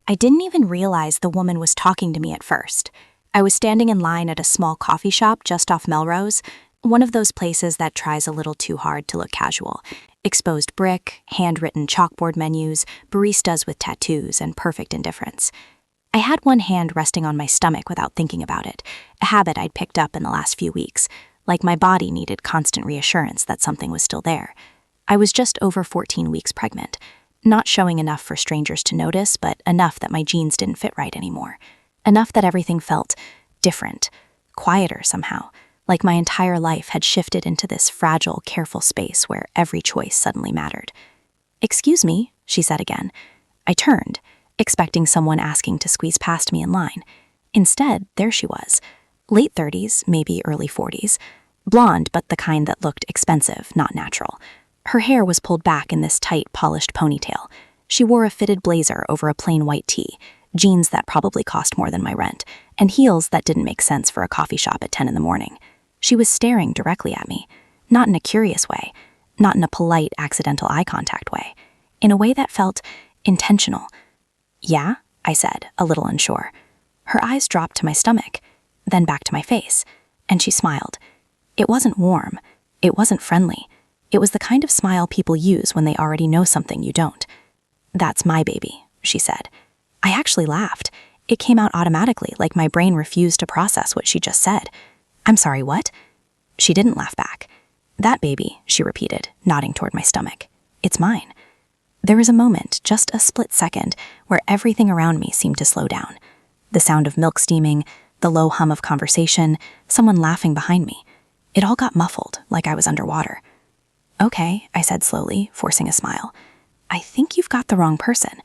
I didn't even realize the woman was talking to me at first. I was standing in line at a small coffee shop just off Melrose, one of those places that tries a little too hard to look casual. Exposed brick, handwritten chalkboard menus, baristas with tattoos, and perfect indifference. I had one hand resting on my stomach without thinking about it, a habit I'd picked up in the last few weeks, like my body needed constant reassurance that something was still there. I was just over 14 weeks pregnant, not showing enough for strangers to notice, but enough that my jeans didn't fit right anymore. Enough that everything felt different, quieter somehow, like my entire life had shifted into this fragile, careful space where every choice suddenly mattered. "Excuse me," she said again. I turned, expecting someone asking to squeeze past me in line. Instead, there she was, late 30s, maybe early 40s, blonde but the kind that looked expensive, not natural. Her hair was pulled back in this tight, polished ponytail. She wore a fitted blazer over a plain white tee, jeans that probably cost more than my rent, and heels that didn't make sense for a coffee shop at 10 in the morning. She was staring directly at me, not in a curious way, not in a polite, accidental eye contact way, in a way that felt intentional. "Yeah?" I said, a little unsure. Her eyes dropped to my stomach, then back to my face, and she smiled. It wasn't warm. It wasn't friendly. It was the kind of smile people use when they already know something you don't. "That's my baby," she said. I actually laughed. It came out automatically, like my brain refused to process what she just said. "I'm sorry, what?" She didn't laugh back. "That baby," she repeated, nodding toward my stomach. "It's mine." There was a moment, just a split second, where everything around me seemed to slow down. The sound of milk steaming, the low hum of conversation, someone laughing behind me. It all got muffled, like I was underwater. "Okay," I said slowly, forcing a smile. "I think you've got the wrong person."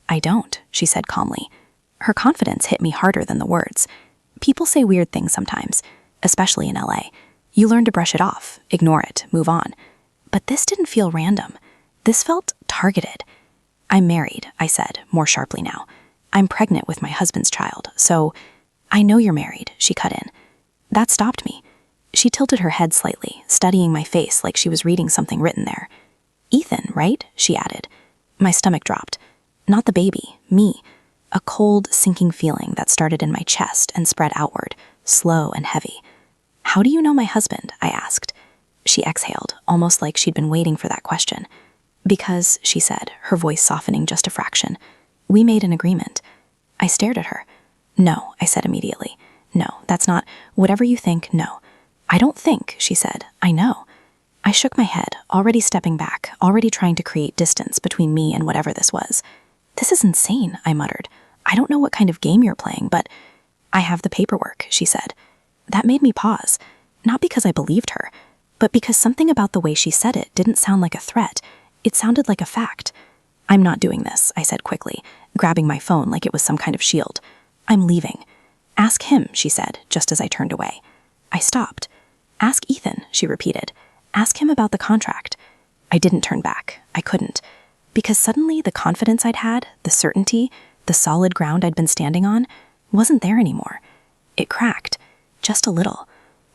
"I don't," she said calmly. Her confidence hit me harder than the words. People say weird things sometimes, especially in LA. You learn to brush it off, ignore it, move on. But this didn't feel random. This felt targeted. "I'm married," I said, more sharply now. "I'm pregnant with my husband's child, so—" "I know you're married," she cut in. That stopped me. She tilted her head slightly, studying my face like she was reading something written there. "Ethan, right?" she added. My stomach dropped. Not the baby, me. A cold, sinking feeling that started in my chest and spread outward, slow and heavy. "How do you know my husband?" I asked. She exhaled, almost like she'd been waiting for that question. "Because," she said, her voice softening just a fraction, "we made an agreement." I stared at her. "No," I said immediately. "No, that's not— whatever you think, no." "I don't think," she said. "I know." I shook my head, already stepping back, already trying to create distance between me and whatever this was. "This is insane," I muttered. "I don't know what kind of game you're playing, but—" "I have the paperwork," she said. That made me pause, not because I believed her, but because something about the way she said it didn't sound like a threat. It sounded like a fact. "I'm not doing this," I said quickly, grabbing my phone like it was some kind of shield. "I'm leaving." "Ask him," she said, just as I turned away. I stopped. "Ask Ethan," she repeated. "Ask him about the contract." I didn't turn back. I couldn't. Because suddenly the confidence I'd had, the certainty, the solid ground I'd been standing on, wasn't there anymore. It cracked. Just a little.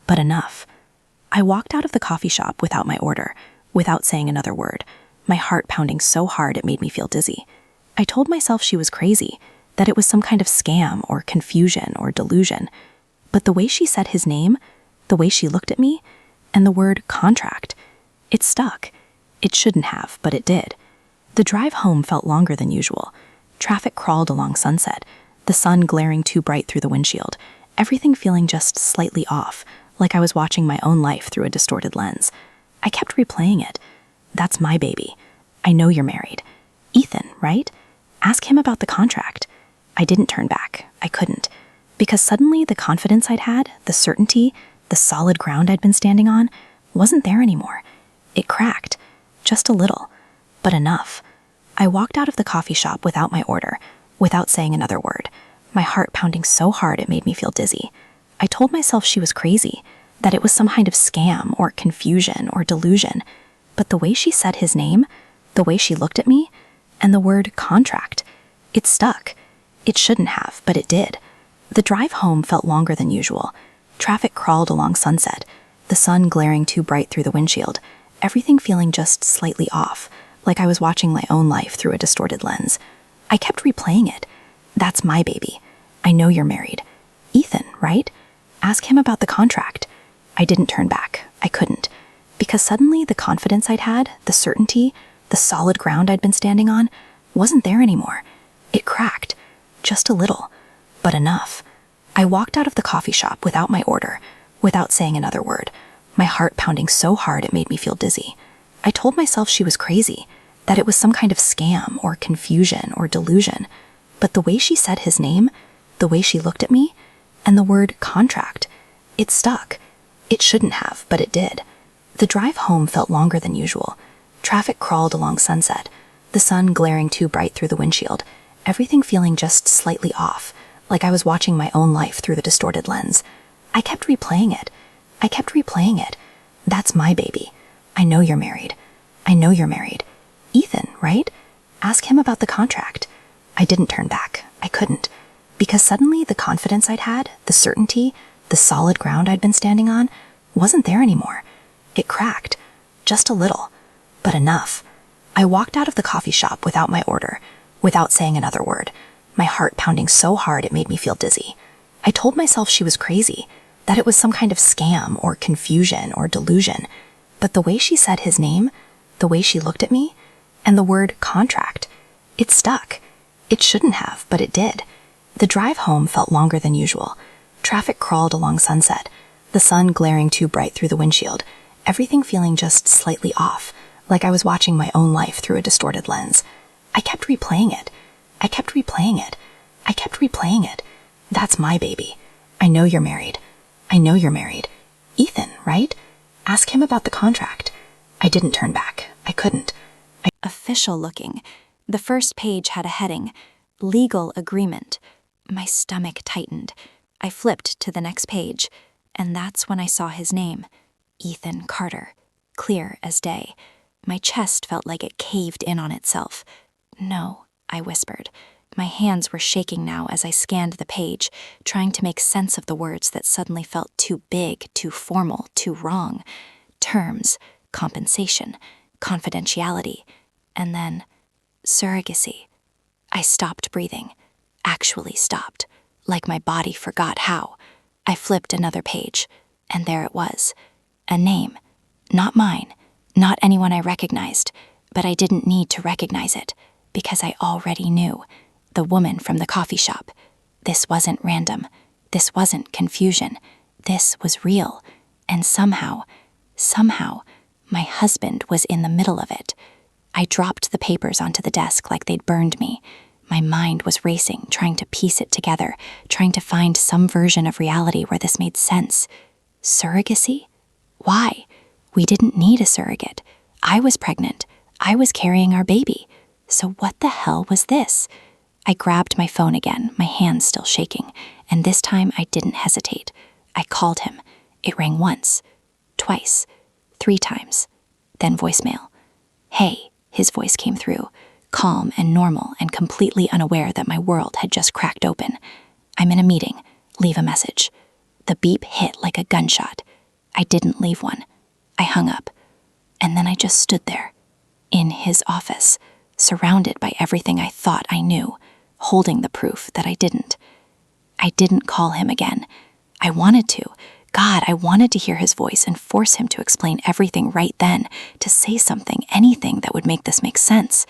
But enough. I walked out of the coffee shop without my order, without saying another word, my heart pounding so hard it made me feel dizzy. I told myself she was crazy, that it was some kind of scam or confusion or delusion. But the way she said his name, the way she looked at me, and the word contract, it stuck. It shouldn't have, but it did. The drive home felt longer than usual. Traffic crawled along Sunset, the sun glaring too bright through the windshield, everything feeling just slightly off, like I was watching my own life through a distorted lens. I kept replaying it. "That's my baby. I know you're married. Ethan, right? Ask him about the contract." I didn't turn back. I couldn't. Because suddenly the confidence I'd had, the certainty, the solid ground I'd been standing on, wasn't there anymore. It cracked. Just a little. But enough. I walked out of the coffee shop without my order, without saying another word, my heart pounding so hard it made me feel dizzy. I told myself she was crazy, that it was some kind of scam or confusion or delusion. But the way she said his name, the way she looked at me, and the word contract, it stuck. It shouldn't have, but it did. The drive home felt longer than usual. Traffic crawled along Sunset, the sun glaring too bright through the windshield, everything feeling just slightly off, like I was watching my own life through a distorted lens. I kept replaying it. That's my baby. I know you're married. Ethan, right? Ask him about the contract. I didn't turn back. I couldn't. Because suddenly the confidence I'd had, the certainty, the solid ground I'd been standing on, wasn't there anymore. It cracked. Just a little. But enough. I walked out of the coffee shop without my order, without saying another word, my heart pounding so hard it made me feel dizzy. I told myself she was crazy, that it was some kind of scam or confusion or delusion. But the way she said his name, the way she looked at me, and the word contract, it stuck. It shouldn't have, but it did. The drive home felt longer than usual. Traffic crawled along Sunset, the sun glaring too bright through the windshield, everything feeling just slightly off, like I was watching my own life through the distorted lens. I kept replaying it. That's my baby. I know you're married. I know you're married. Ethan, right? Ask him about the contract. I didn't turn back. I couldn't. Because suddenly the confidence I'd had, the certainty, the solid ground I'd been standing on, wasn't there anymore. It cracked. Just a little. But enough. I walked out of the coffee shop without my order, without saying another word, my heart pounding so hard it made me feel dizzy. I told myself she was crazy, that it was some kind of scam or confusion or delusion. But the way she said his name, the way she looked at me, and the word contract, it stuck. It shouldn't have, but it did. The drive home felt longer than usual. Traffic crawled along Sunset, the sun glaring too bright through the windshield, everything feeling just slightly off, like I was watching my own life through a distorted lens. I kept replaying it. That's my baby. I know you're married. I know you're married. Ethan, right? Ask him about the contract. I didn't turn back. I couldn't. Official looking. The first page had a heading, Legal Agreement. My stomach tightened. I flipped to the next page, and that's when I saw his name, Ethan Carter, clear as day. My chest felt like it caved in on itself. No, I whispered. My hands were shaking now as I scanned the page, trying to make sense of the words that suddenly felt too big, too formal, too wrong. Terms, compensation, confidentiality, and then surrogacy. I stopped breathing. Actually stopped, like my body forgot how. I flipped another page, and there it was. A name. Not mine, not anyone I recognized, but I didn't need to recognize it, because I already knew. The woman from the coffee shop. This wasn't random. This wasn't confusion. This was real. And somehow, my husband was in the middle of it. I dropped the papers onto the desk like they'd burned me. My mind was racing, trying to piece it together, trying to find some version of reality where this made sense. Surrogacy? Why? We didn't need a surrogate. I was pregnant. I was carrying our baby. So what the hell was this? I grabbed my phone again, my hands still shaking, and this time I didn't hesitate. I called him. It rang once, twice, 3 times, then voicemail. Hey, his voice came through, calm and normal and completely unaware that my world had just cracked open. I'm in a meeting. Leave a message. The beep hit like a gunshot. I didn't leave one. I hung up. And then I just stood there, in his office, surrounded by everything I thought I knew, holding the proof that I didn't. I didn't call him again. I wanted to. God, I wanted to hear his voice and force him to explain everything right then, to say something, anything that would make this make sense.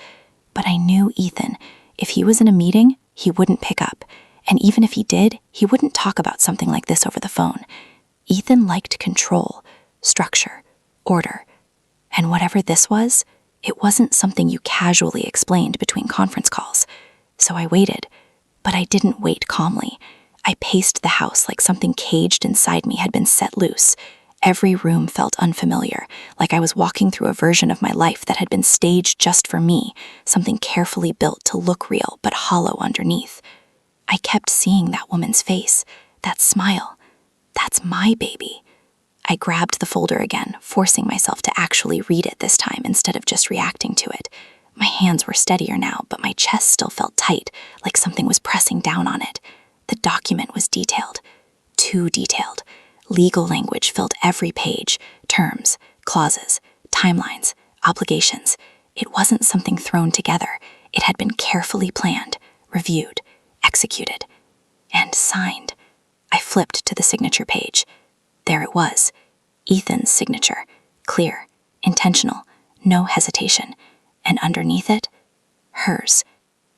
But I knew Ethan. If he was in a meeting, he wouldn't pick up. And even if he did, he wouldn't talk about something like this over the phone. Ethan liked control, structure, order. And whatever this was, it wasn't something you casually explained between conference calls. So I waited, but I didn't wait calmly. I paced the house like something caged inside me had been set loose. Every room felt unfamiliar, like I was walking through a version of my life that had been staged just for me, something carefully built to look real but hollow underneath. I kept seeing that woman's face, that smile. That's my baby. I grabbed the folder again, forcing myself to actually read it this time instead of just reacting to it. My hands were steadier now, but my chest still felt tight, like something was pressing down on it. The document was detailed. Too detailed. Legal language filled every page. Terms, clauses, timelines, obligations. It wasn't something thrown together. It had been carefully planned, reviewed, executed. And signed. I flipped to the signature page. There it was. Ethan's signature. Clear. Intentional. No hesitation. And underneath it, hers.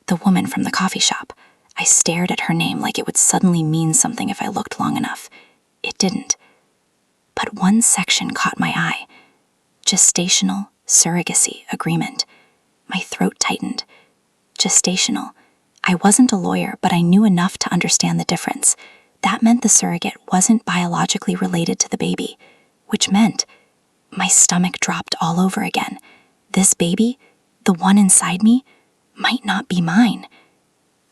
The woman from the coffee shop. I stared at her name like it would suddenly mean something if I looked long enough. It didn't. But one section caught my eye. Gestational surrogacy agreement. My throat tightened. Gestational. I wasn't a lawyer, but I knew enough to understand the difference. That meant the surrogate wasn't biologically related to the baby, which meant my stomach dropped all over again. This baby, the one inside me, might not be mine.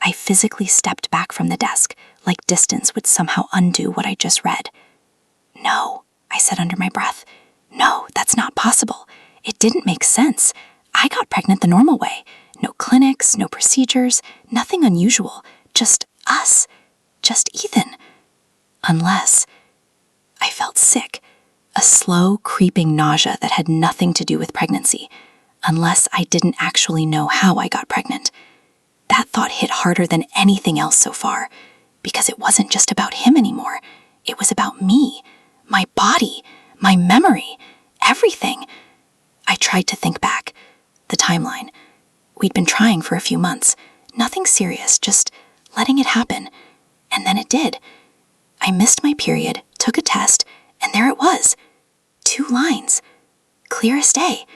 I physically stepped back from the desk, like distance would somehow undo what I just read. No, I said under my breath. No, that's not possible. It didn't make sense. I got pregnant the normal way. No clinics, no procedures, nothing unusual. Just us. Just Ethan. Unless I felt sick. A slow, creeping nausea that had nothing to do with pregnancy. Unless I didn't actually know how I got pregnant. That thought hit harder than anything else so far, because it wasn't just about him anymore. It was about me, my body, my memory, everything. I tried to think back. The timeline. We'd been trying for a few months. Nothing serious, just letting it happen. And then it did. I missed my period, took a test, and there it was. 2 lines. Clear as day.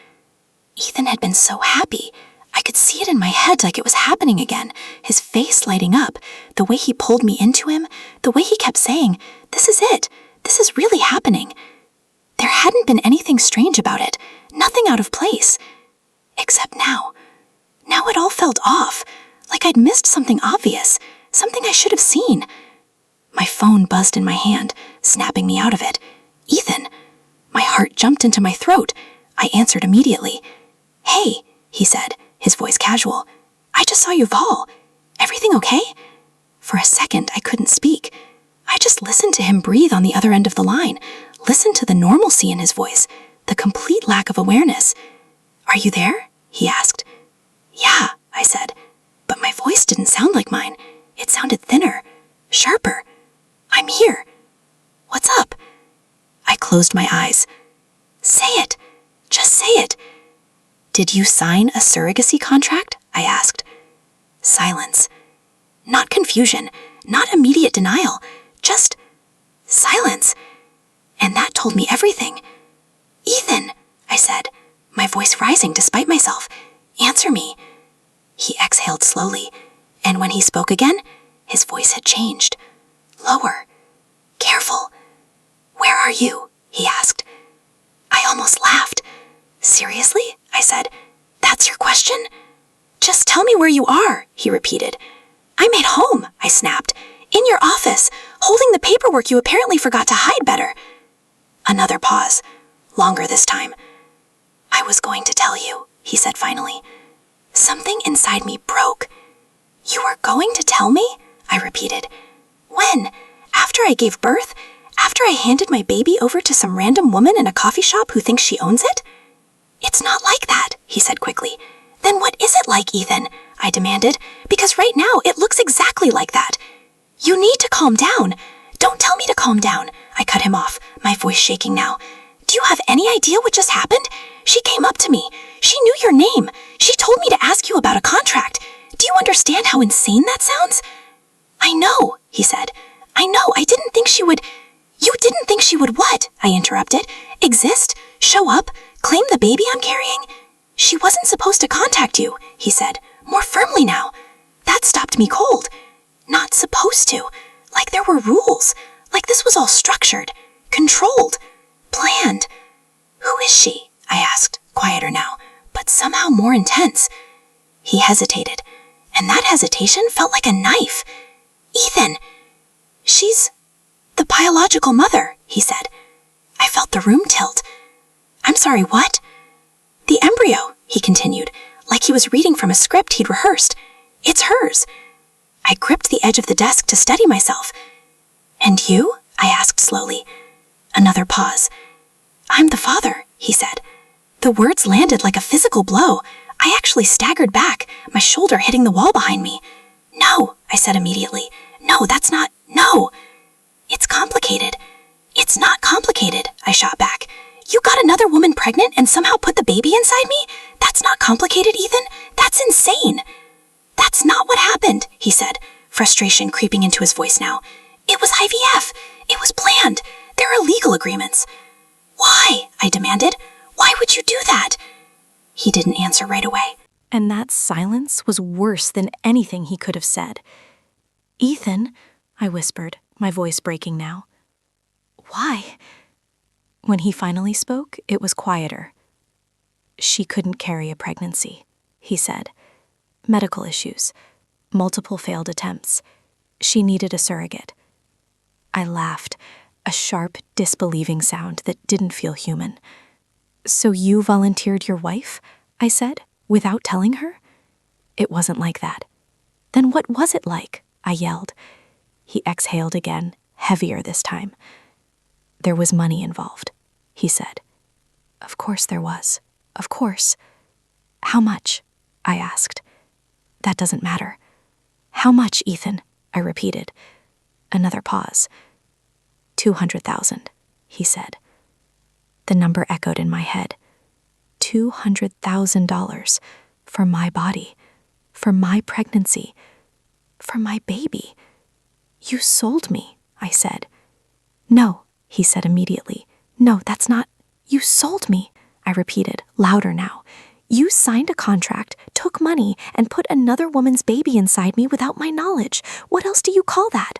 Ethan had been so happy. I could see it in my head like it was happening again, his face lighting up, the way he pulled me into him, the way he kept saying, "This is it. This is really happening." There hadn't been anything strange about it, nothing out of place. Except now. Now it all felt off, like I'd missed something obvious, something I should have seen. My phone buzzed in my hand, snapping me out of it. Ethan. My heart jumped into my throat. I answered immediately. "Hey," he said, his voice casual. "I just saw you fall. Everything okay?" For a second, I couldn't speak. I just listened to him breathe on the other end of the line, listened to the normalcy in his voice, the complete lack of awareness. "Are you there?" he asked. "Yeah," I said, but my voice didn't sound like mine. It sounded thinner, sharper. "I'm here. What's up?" I closed my eyes. "Say it. Just say it." "Did you sign a surrogacy contract?" I asked. Silence. Not confusion, not immediate denial, just silence. And that told me everything. "Ethan," I said, my voice rising despite myself. "Answer me." He exhaled slowly, and when he spoke again, his voice had changed. Lower. Careful. "Where are you?" he asked. I almost laughed. "Seriously?" I said. "That's your question?" "Just tell me where you are," he repeated. "I'm at home," I snapped. "In your office, holding the paperwork you apparently forgot to hide better." Another pause. Longer this time. "I was going to tell you," he said finally. Something inside me broke. "You were going to tell me?" I repeated. "When? After I gave birth? After I handed my baby over to some random woman in a coffee shop who thinks she owns it?" "It's not like that," he said quickly. "Then what is it like, Ethan?" I demanded, "because right now it looks exactly like that." "You need to calm down." "Don't tell me to calm down," I cut him off, my voice shaking now. "Do you have any idea what just happened? She came up to me. She knew your name. She told me to ask you about a contract. Do you understand how insane that sounds?" "I know," he said. "I know. I didn't think she would—" "You didn't think she would what?" I interrupted. "Exist? Show up? Claim the baby I'm carrying?" "She wasn't supposed to contact you," he said, more firmly now. That stopped me cold. Not supposed to. Like there were rules. Like this was all structured, controlled, planned. "Who is she?" I asked, quieter now, but somehow more intense. He hesitated, and that hesitation felt like a knife. "Ethan, she's the biological mother," he said. I felt the room tilt. "I'm sorry, what?" "The embryo," he continued, like he was reading from a script he'd rehearsed. "It's hers." I gripped the edge of the desk to steady myself. "And you?" I asked slowly. Another pause. "I'm the father," he said. The words landed like a physical blow. I actually staggered back, my shoulder hitting the wall behind me. No, I said immediately. No, that's not. No! It's complicated. It's not complicated, I shot back. You got another woman pregnant and somehow put the baby inside me? That's not complicated, Ethan. That's insane. That's not what happened, he said, frustration creeping into his voice now. It was IVF. It was planned. There are legal agreements. Why? I demanded. Why would you do that? He didn't answer right away. And that silence was worse than anything he could have said. Ethan, I whispered, my voice breaking now. Why? When he finally spoke, it was quieter. She couldn't carry a pregnancy, he said. Medical issues. Multiple failed attempts. She needed a surrogate. I laughed, a sharp, disbelieving sound that didn't feel human. So you volunteered your wife? I said, without telling her? It wasn't like that. Then what was it like? I yelled. He exhaled again, heavier this time. There was money involved, he said. Of course there was. Of course. How much? I asked. That doesn't matter. How much, Ethan? I repeated. Another pause. 200,000, he said. The number echoed in my head. $200,000 for my body, for my pregnancy, for my baby. You sold me, I said. No, he said immediately. No, that's not. You sold me, I repeated, louder now. You signed a contract, took money, and put another woman's baby inside me without my knowledge. What else do you call that?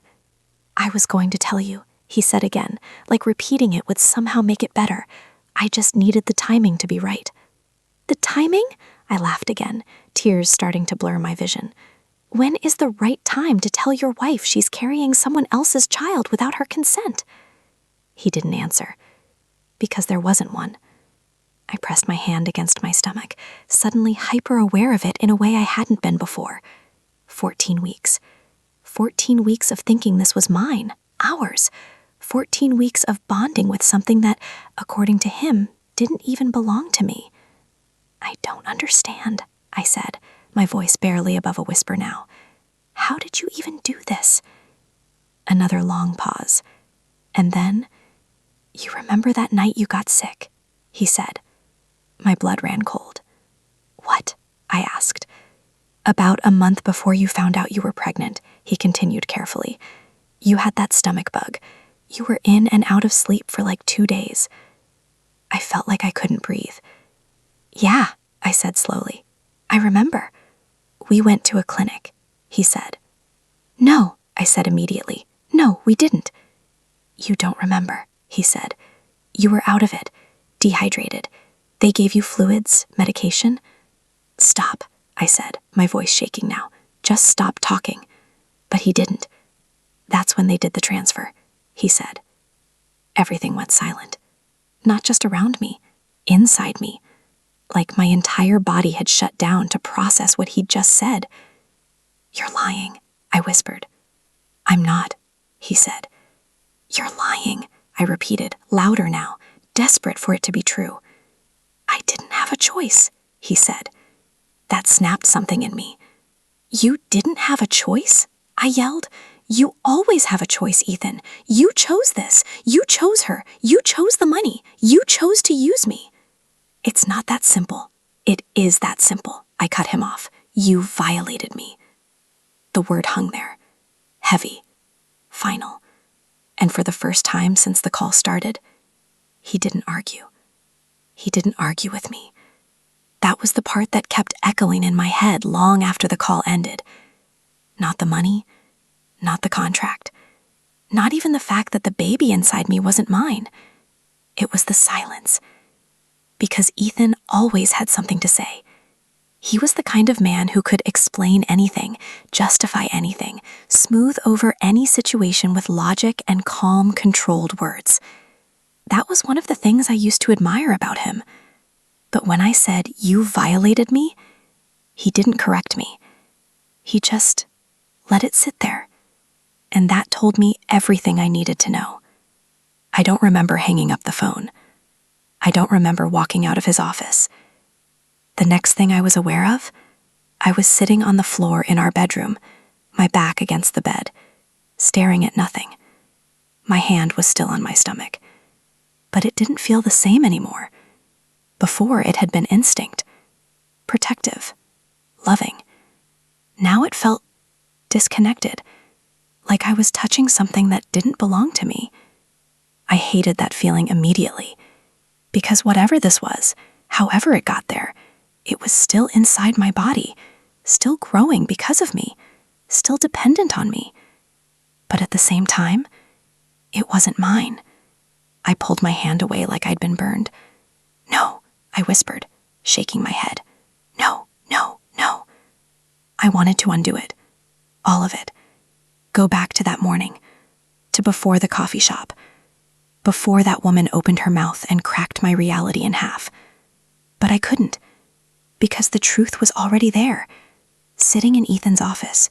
I was going to tell you, he said again, like repeating it would somehow make it better. I just needed the timing to be right. The timing? I laughed again, tears starting to blur my vision. When is the right time to tell your wife she's carrying someone else's child without her consent? He didn't answer, because there wasn't one. I pressed my hand against my stomach, suddenly hyper-aware of it in a way I hadn't been before. 14 weeks. 14 weeks of thinking this was mine, ours. 14 weeks of bonding with something that, according to him, didn't even belong to me. I don't understand, I said, my voice barely above a whisper now. How did you even do this? Another long pause. And then, you remember that night you got sick? He said. My blood ran cold. What? I asked. About a month before you found out you were pregnant, he continued carefully. You had that stomach bug. You were in and out of sleep for like 2 days. I felt like I couldn't breathe. Yeah, I said slowly. I remember. We went to a clinic, he said. No, I said immediately. No, we didn't. You don't remember, he said. You were out of it, dehydrated. They gave you fluids, medication? Stop, I said, my voice shaking now. Just stop talking. But he didn't. That's when they did the transfer, he said. Everything went silent. Not just around me, inside me. Like my entire body had shut down to process what he'd just said. You're lying, I whispered. I'm not, he said. You're lying, I repeated, louder now, desperate for it to be true. I didn't have a choice, he said. That snapped something in me. You didn't have a choice? I yelled. You always have a choice, Ethan. You chose this. You chose her. You chose the money. You chose to use me. It's not that simple. It is that simple, I cut him off. You violated me. The word hung there, heavy, final. And for the first time since the call started, he didn't argue. He didn't argue with me. That was the part that kept echoing in my head long after the call ended. Not the money, not the contract, not even the fact that the baby inside me wasn't mine. It was the silence. Because Ethan always had something to say. He was the kind of man who could explain anything, justify anything, smooth over any situation with logic and calm, controlled words. That was one of the things I used to admire about him. But when I said, you violated me, he didn't correct me. He just let it sit there. And that told me everything I needed to know. I don't remember hanging up the phone. I don't remember walking out of his office. The next thing I was aware of, I was sitting on the floor in our bedroom, my back against the bed, staring at nothing. My hand was still on my stomach, but it didn't feel the same anymore. Before, it had been instinct, protective, loving. Now it felt disconnected, like I was touching something that didn't belong to me. I hated that feeling immediately, because whatever this was, however it got there, it was still inside my body, still growing because of me, still dependent on me. But at the same time, it wasn't mine. I pulled my hand away like I'd been burned. "No," I whispered, shaking my head. "No, no, no." I wanted to undo it. All of it. Go back to that morning, to before the coffee shop, before that woman opened her mouth and cracked my reality in half. But I couldn't, because the truth was already there, sitting in Ethan's office,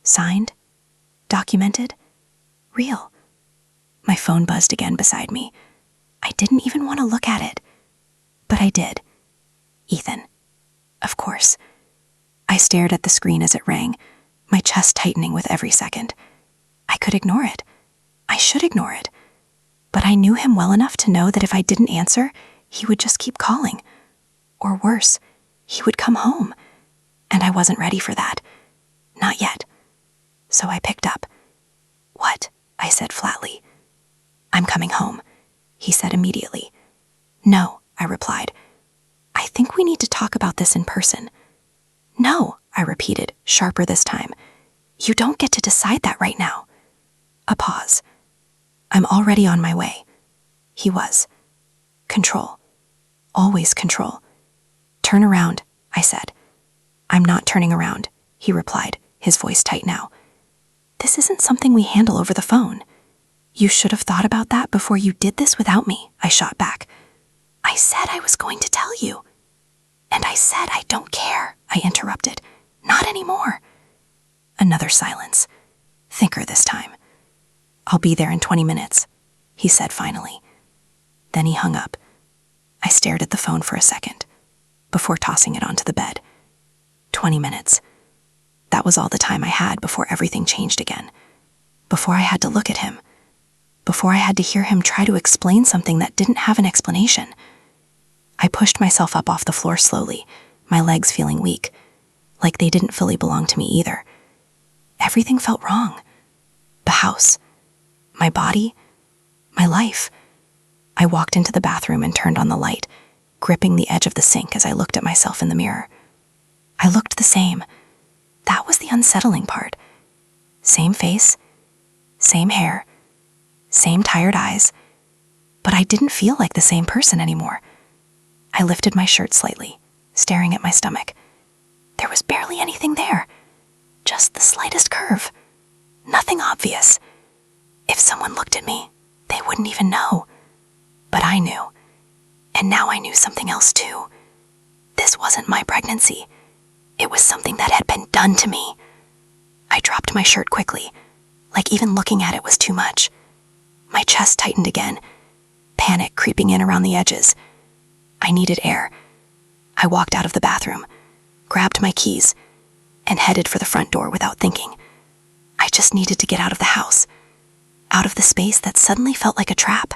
signed, documented, real. My phone buzzed again beside me. I didn't even want to look at it, but I did. Ethan. Of course. I stared at the screen as it rang, my chest tightening with every second. I could ignore it. I should ignore it. But I knew him well enough to know that if I didn't answer, he would just keep calling. Or worse, he would come home. And I wasn't ready for that. Not yet. So I picked up. "What?" I said flatly. "I'm coming home," he said immediately. "No," I replied. "I think we need to talk about this in person." "No," I repeated, sharper this time. "You don't get to decide that right now." A pause. "I'm already on my way." He was. Control. Always control. "Turn around," I said. "I'm not turning around," he replied, his voice tight now. "This isn't something we handle over the phone." "You should have thought about that before you did this without me," I shot back. "I said I was going to tell you." "And I said I don't care," I interrupted. "Not anymore." Another silence. Thicker this time. "I'll be there in 20 minutes, he said finally. Then he hung up. I stared at the phone for a second, before tossing it onto the bed. 20 minutes. That was all the time I had before everything changed again. Before I had to look at him. Before I had to hear him try to explain something that didn't have an explanation. I pushed myself up off the floor slowly, my legs feeling weak, like they didn't fully belong to me either. Everything felt wrong. The house, my body, my life. I walked into the bathroom and turned on the light, gripping the edge of the sink as I looked at myself in the mirror. I looked the same. That was the unsettling part. Same face, same hair, same tired eyes, but I didn't feel like the same person anymore. I lifted my shirt slightly, staring at my stomach. There was barely anything there, just the slightest curve. Nothing obvious. If someone looked at me, they wouldn't even know. But I knew. And now I knew something else too. This wasn't my pregnancy. It was something that had been done to me. I dropped my shirt quickly, like even looking at it was too much. My chest tightened again, panic creeping in around the edges. I needed air. I walked out of the bathroom, grabbed my keys, and headed for the front door without thinking. I just needed to get out of the house, out of the space that suddenly felt like a trap.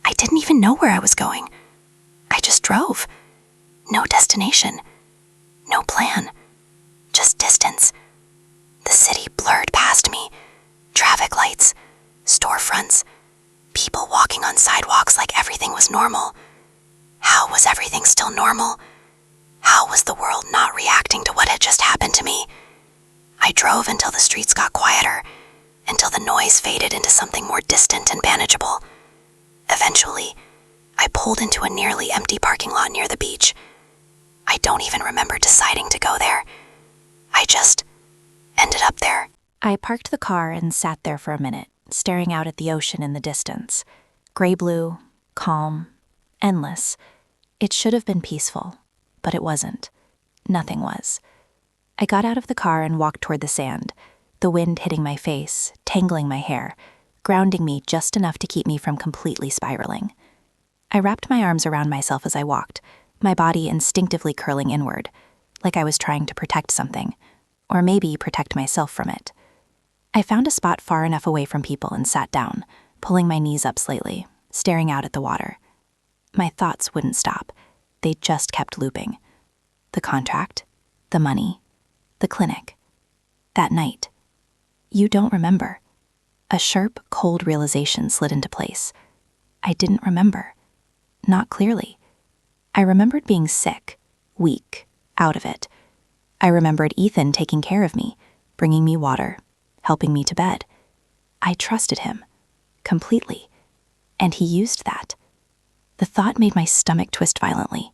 I didn't even know where I was going. I just drove. No destination. No plan. Just distance. The city blurred past me. Traffic lights, storefronts, people walking on sidewalks like everything was normal. How was everything still normal? How was the world not reacting to what had just happened to me? I drove until the streets got quieter, until the noise faded into something more distant and manageable. Eventually, I pulled into a nearly empty parking lot near the beach. I don't even remember deciding to go there. I just ended up there. I parked the car and sat there for a minute, staring out at the ocean in the distance. Gray-blue, calm, endless. It should have been peaceful, but it wasn't. Nothing was. I got out of the car and walked toward the sand, the wind hitting my face, tangling my hair, grounding me just enough to keep me from completely spiraling. I wrapped my arms around myself as I walked, my body instinctively curling inward, like I was trying to protect something, or maybe protect myself from it. I found a spot far enough away from people and sat down, pulling my knees up slightly, staring out at the water. My thoughts wouldn't stop. They just kept looping. The contract, the money, the clinic. That night. You don't remember. A sharp, cold realization slid into place. I didn't remember. Not clearly. I remembered being sick, weak, out of it. I remembered Ethan taking care of me, bringing me water, helping me to bed. I trusted him, completely, and he used that. The thought made my stomach twist violently.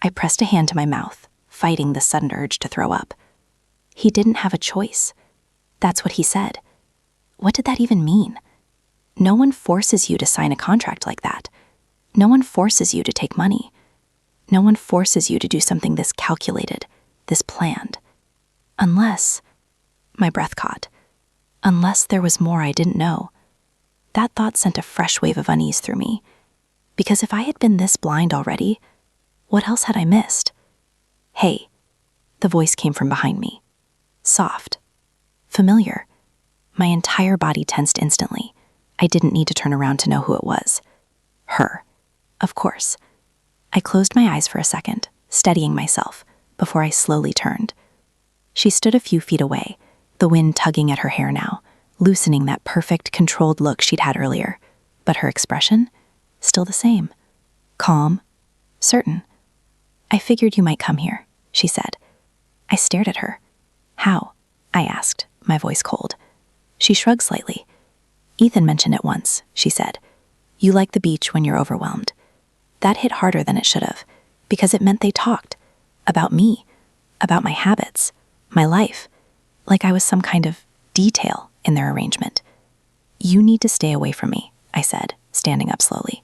I pressed a hand to my mouth, fighting the sudden urge to throw up. He didn't have a choice. That's what he said. What did that even mean? No one forces you to sign a contract like that. No one forces you to take money. No one forces you to do something this calculated, this planned. Unless, my breath caught, unless there was more I didn't know. That thought sent a fresh wave of unease through me. Because if I had been this blind already, what else had I missed? Hey, the voice came from behind me. Soft. Familiar. My entire body tensed instantly. I didn't need to turn around to know who it was. Her. Of course. I closed my eyes for a second, steadying myself, before I slowly turned. She stood a few feet away, the wind tugging at her hair now, loosening that perfect, controlled look she'd had earlier. But her expression? Still the same. Calm. Certain. I figured you might come here, she said. I stared at her. How? I asked, my voice cold. She shrugged slightly. Ethan mentioned it once, she said. You like the beach when you're overwhelmed. That hit harder than it should have, because it meant they talked. About me. About my habits. My life. Like I was some kind of detail in their arrangement. You need to stay away from me, I said, standing up slowly.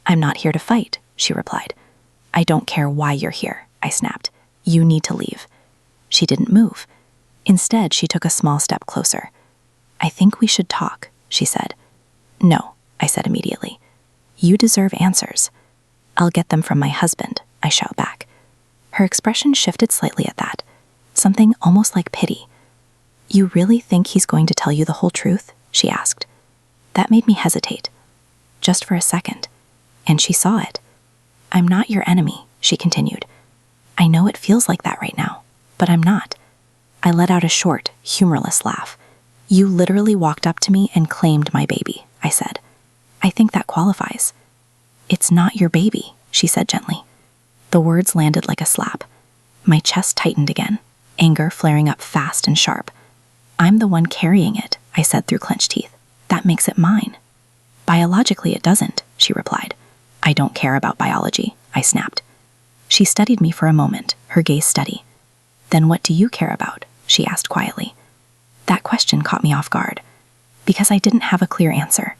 I'm not here to fight, she replied. I don't care why you're here, I snapped. You need to leave. She didn't move. Instead, she took a small step closer. I think we should talk, she said. No, I said immediately. You deserve answers. I'll get them from my husband, I shout back. Her expression shifted slightly at that, something almost like pity. You really think he's going to tell you the whole truth? She asked. That made me hesitate. Just for a second. And she saw it. I'm not your enemy, she continued. I know it feels like that right now, but I'm not. I let out a short, humorless laugh. You literally walked up to me and claimed my baby, I said. I think that qualifies. It's not your baby, she said gently. The words landed like a slap. My chest tightened again, anger flaring up fast and sharp. I'm the one carrying it, I said through clenched teeth. That makes it mine. Biologically, it doesn't, she replied. I don't care about biology, I snapped. She studied me for a moment, her gaze steady. Then what do you care about? She asked quietly. That question caught me off guard, because I didn't have a clear answer.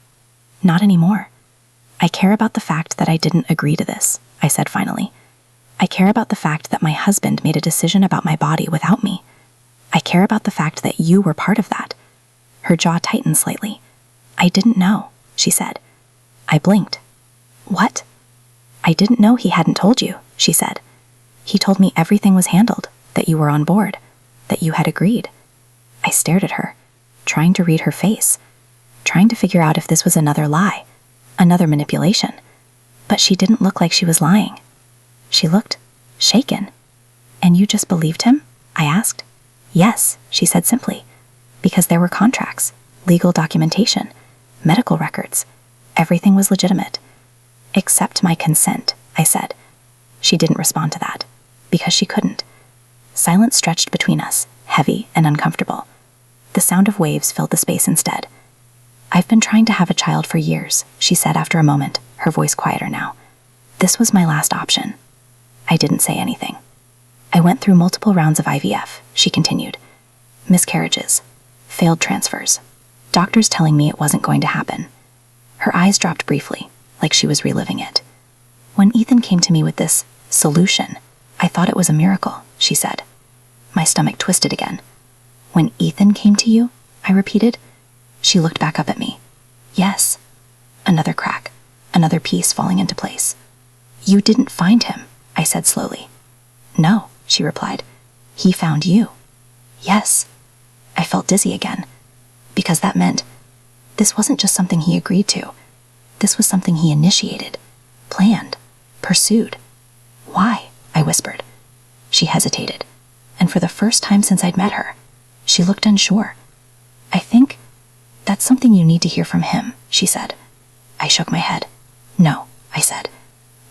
Not anymore. I care about the fact that I didn't agree to this, I said finally. I care about the fact that my husband made a decision about my body without me. I care about the fact that you were part of that. Her jaw tightened slightly. I didn't know, she said. I blinked. What? I didn't know he hadn't told you, she said. He told me everything was handled, that you were on board, that you had agreed. I stared at her, trying to read her face, trying to figure out if this was another lie, another manipulation. But she didn't look like she was lying. She looked shaken. And you just believed him? I asked. Yes, she said simply, because there were contracts, legal documentation, medical records. Everything was legitimate. Except my consent, I said. She didn't respond to that, because she couldn't. Silence stretched between us, heavy and uncomfortable. The sound of waves filled the space instead. I've been trying to have a child for years, she said after a moment, her voice quieter now. This was my last option. I didn't say anything. I went through multiple rounds of IVF, she continued. Miscarriages, failed transfers, doctors telling me it wasn't going to happen. Her eyes dropped briefly, like she was reliving it. When Ethan came to me with this solution, I thought it was a miracle, she said. My stomach twisted again. When Ethan came to you? I repeated. She looked back up at me. Yes. Another crack, another piece falling into place. You didn't find him, I said slowly. No, she replied. He found you. Yes. I felt dizzy again, because that meant this wasn't just something he agreed to. This was something he initiated, planned, pursued. Why? I whispered. She hesitated, and for the first time since I'd met her, she looked unsure. I think that's something you need to hear from him, she said. I shook my head. No, I said.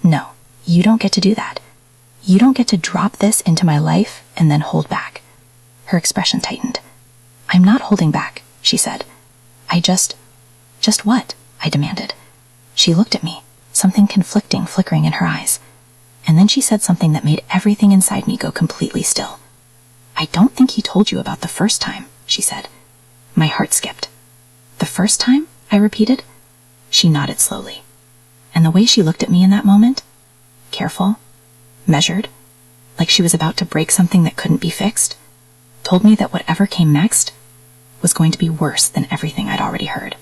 No, you don't get to do that. You don't get to drop this into my life and then hold back. Her expression tightened. I'm not holding back, she said. Just what? I demanded. She looked at me, something conflicting flickering in her eyes. And then she said something that made everything inside me go completely still. I don't think he told you about the first time, she said. My heart skipped. The first time? I repeated. She nodded slowly. And the way she looked at me in that moment, careful, measured, like she was about to break something that couldn't be fixed, told me that whatever came next was going to be worse than everything I'd already heard.